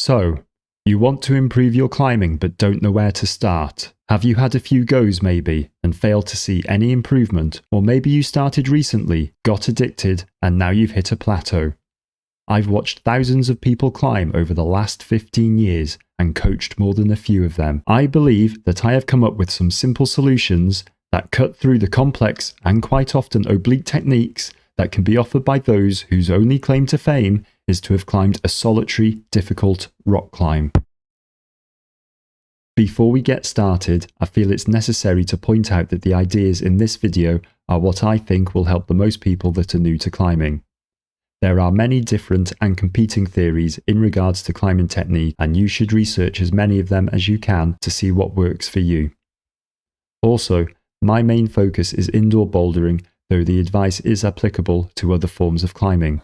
So, you want to improve your climbing but don't know where to start. Have you had a few goes maybe and failed to see any improvement? Or maybe you started recently, got addicted, and now you've hit a plateau. I've watched thousands of people climb over the last 15 years and coached more than a few of them. I believe that I have come up with some simple solutions that cut through the complex and quite often oblique techniques that can be offered by those whose only claim to fame is to have climbed a solitary, difficult rock climb. Before we get started, I feel it's necessary to point out that the ideas in this video are what I think will help the most people that are new to climbing. There are many different and competing theories in regards to climbing technique, and you should research as many of them as you can to see what works for you. Also, my main focus is indoor bouldering, though the advice is applicable to other forms of climbing.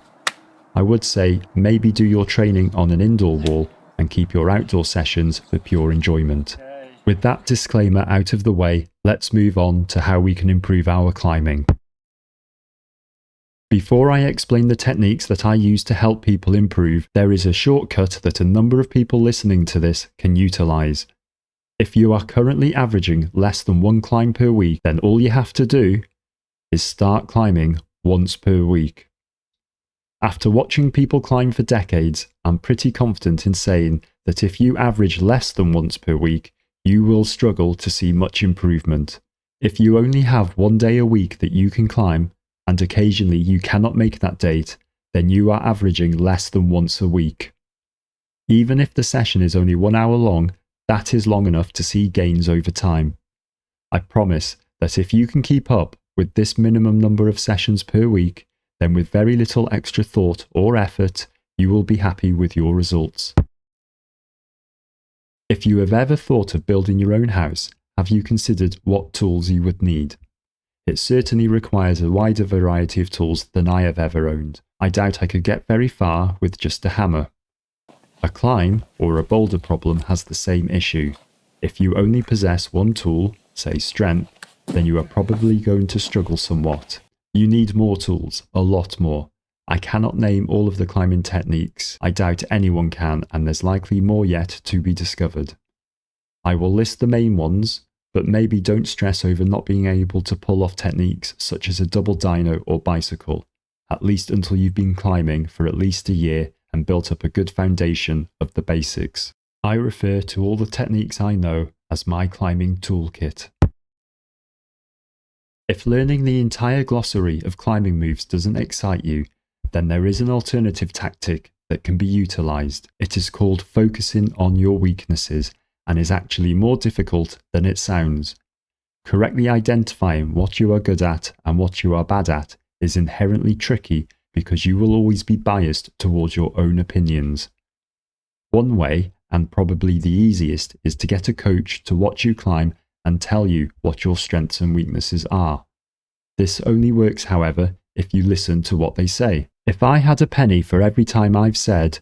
I would say maybe do your training on an indoor wall and keep your outdoor sessions for pure enjoyment. With that disclaimer out of the way, let's move on to how we can improve our climbing. Before I explain the techniques that I use to help people improve, there is a shortcut that a number of people listening to this can utilize. If you are currently averaging less than one climb per week, then all you have to do is start climbing once per week. After watching people climb for decades, I'm pretty confident in saying that if you average less than once per week, you will struggle to see much improvement. If you only have one day a week that you can climb, and occasionally you cannot make that date, then you are averaging less than once a week. Even if the session is only 1 hour long, that is long enough to see gains over time. I promise that if you can keep up with this minimum number of sessions per week, then with very little extra thought or effort, you will be happy with your results. If you have ever thought of building your own house, have you considered what tools you would need? It certainly requires a wider variety of tools than I have ever owned. I doubt I could get very far with just a hammer. A climb or a boulder problem has the same issue. If you only possess one tool, say strength, then you are probably going to struggle somewhat. You need more tools, a lot more. I cannot name all of the climbing techniques. I doubt anyone can, and there's likely more yet to be discovered. I will list the main ones, but maybe don't stress over not being able to pull off techniques such as a double dyno or bicycle, at least until you've been climbing for at least a year and built up a good foundation of the basics. I refer to all the techniques I know as my climbing toolkit. If learning the entire glossary of climbing moves doesn't excite you, then there is an alternative tactic that can be utilized. It is called focusing on your weaknesses and is actually more difficult than it sounds. Correctly identifying what you are good at and what you are bad at is inherently tricky because you will always be biased towards your own opinions. One way, and probably the easiest, is to get a coach to watch you climb and tell you what your strengths and weaknesses are. This only works, however, if you listen to what they say. If I had a penny for every time I've said,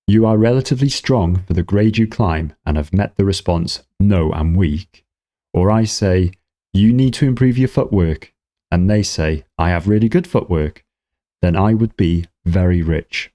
"You are relatively strong for the grade you climb," and have met the response, "No, I'm weak," or I say, "You need to improve your footwork," and they say, "I have really good footwork," then I would be very rich.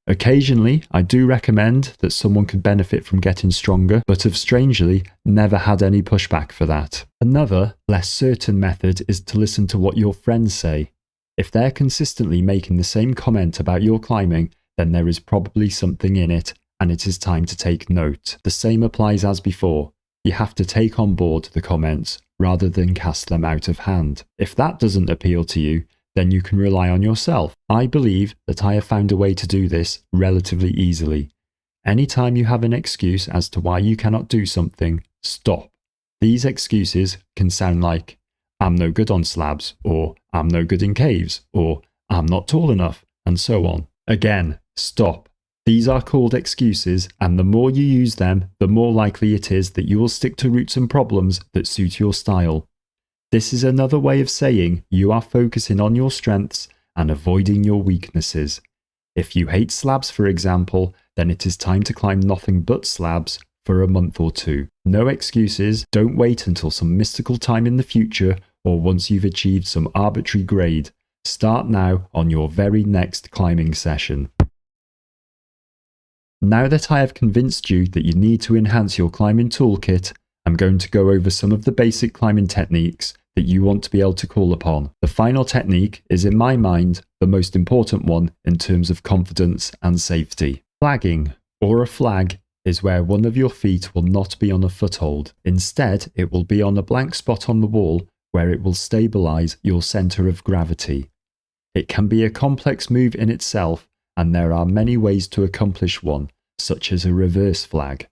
Occasionally, I do recommend that someone could benefit from getting stronger, but have strangely never had any pushback for that. Another, less certain method is to listen to what your friends say. If they're consistently making the same comment about your climbing, then there is probably something in it, and it is time to take note. The same applies as before. You have to take on board the comments rather than cast them out of hand. If that doesn't appeal to you, then you can rely on yourself. I believe that I have found a way to do this relatively easily. Anytime you have an excuse as to why you cannot do something, stop. These excuses can sound like, "I'm no good on slabs," or "I'm no good in caves," or "I'm not tall enough," and so on. Again, stop. These are called excuses, and the more you use them, the more likely it is that you will stick to routes and problems that suit your style. This is another way of saying you are focusing on your strengths and avoiding your weaknesses. If you hate slabs, for example, then it is time to climb nothing but slabs for a month or two. No excuses. Don't wait until some mystical time in the future or once you've achieved some arbitrary grade. Start now on your very next climbing session. Now that I have convinced you that you need to enhance your climbing toolkit, I'm going to go over some of the basic climbing techniques that you want to be able to call upon. The final technique is, in my mind, the most important one in terms of confidence and safety. Flagging, or a flag, is where one of your feet will not be on a foothold. Instead, it will be on a blank spot on the wall where it will stabilize your center of gravity. It can be a complex move in itself, and there are many ways to accomplish one, such as a reverse flag.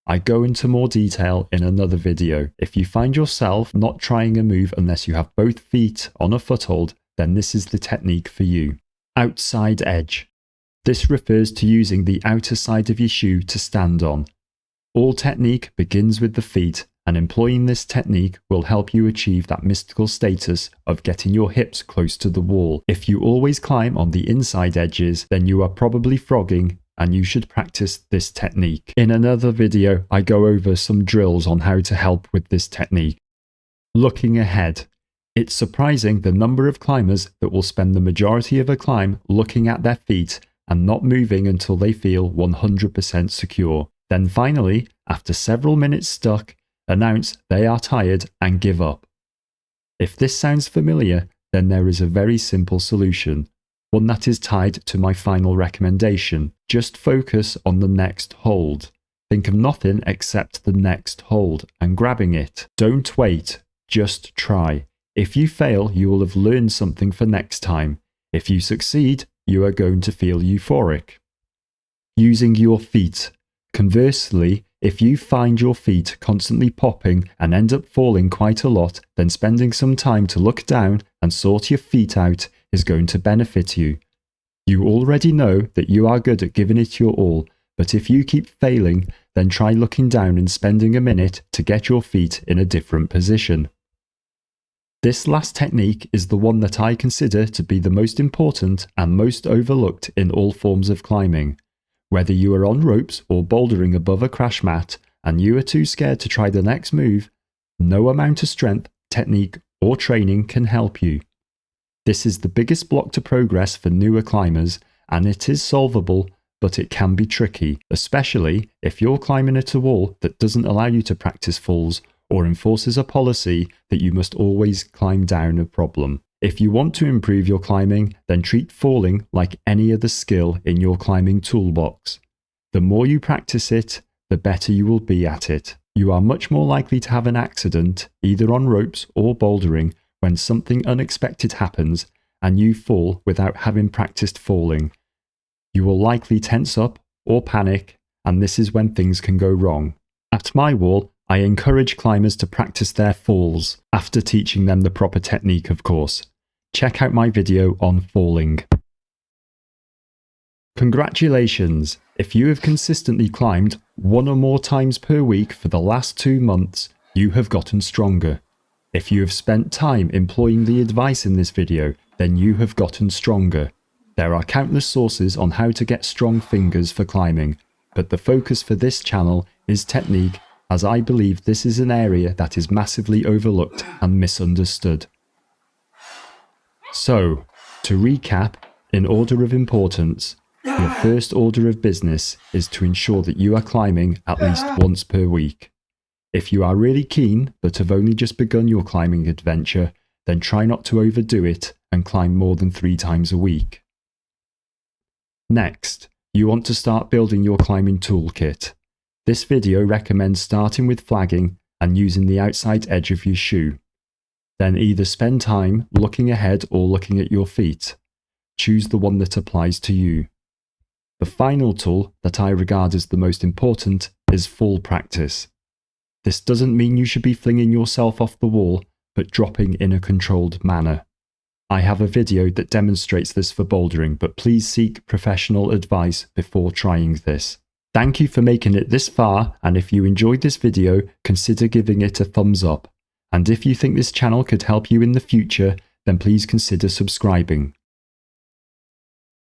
I go into more detail in another video. If you find yourself not trying a move unless you have both feet on a foothold, then this is the technique for you. Outside edge. This refers to using the outer side of your shoe to stand on. All technique begins with the feet, and employing this technique will help you achieve that mystical status of getting your hips close to the wall. If you always climb on the inside edges, then you are probably frogging, and you should practice this technique. In another video, I go over some drills on how to help with this technique. Looking ahead. It's surprising the number of climbers that will spend the majority of a climb looking at their feet and not moving until they feel 100% secure. Then finally, after several minutes stuck, announce they are tired and give up. If this sounds familiar, then there is a very simple solution, one that is tied to my final recommendation. Just focus on the next hold. Think of nothing except the next hold and grabbing it. Don't wait, just try. If you fail, you will have learned something for next time. If you succeed, you are going to feel euphoric. Using your feet. Conversely, if you find your feet constantly popping and end up falling quite a lot, then spending some time to look down and sort your feet out is going to benefit you. You already know that you are good at giving it your all, but if you keep failing, then try looking down and spending a minute to get your feet in a different position. This last technique is the one that I consider to be the most important and most overlooked in all forms of climbing. Whether you are on ropes or bouldering above a crash mat and you are too scared to try the next move, no amount of strength, technique, or training can help you. This is the biggest block to progress for newer climbers, and it is solvable, but it can be tricky, especially if you're climbing at a wall that doesn't allow you to practice falls or enforces a policy that you must always climb down a problem. If you want to improve your climbing, then treat falling like any other skill in your climbing toolbox. The more you practice it, the better you will be at it. You are much more likely to have an accident, either on ropes or bouldering, when something unexpected happens and you fall without having practiced falling. You will likely tense up or panic, and this is when things can go wrong. At my wall, I encourage climbers to practice their falls, after teaching them the proper technique, of course. Check out my video on falling. Congratulations! If you have consistently climbed 1 or more times per week for the last 2 months, you have gotten stronger. If you have spent time employing the advice in this video, then you have gotten stronger. There are countless sources on how to get strong fingers for climbing, but the focus for this channel is technique, as I believe this is an area that is massively overlooked and misunderstood. So, to recap, in order of importance, your first order of business is to ensure that you are climbing at least once per week. If you are really keen but have only just begun your climbing adventure, then try not to overdo it and climb more than 3 times a week. Next, you want to start building your climbing toolkit. This video recommends starting with flagging and using the outside edge of your shoe. Then either spend time looking ahead or looking at your feet. Choose the one that applies to you. The final tool that I regard as the most important is fall practice. This doesn't mean you should be flinging yourself off the wall, but dropping in a controlled manner. I have a video that demonstrates this for bouldering, but please seek professional advice before trying this. Thank you for making it this far, and if you enjoyed this video, consider giving it a thumbs up. And if you think this channel could help you in the future, then please consider subscribing.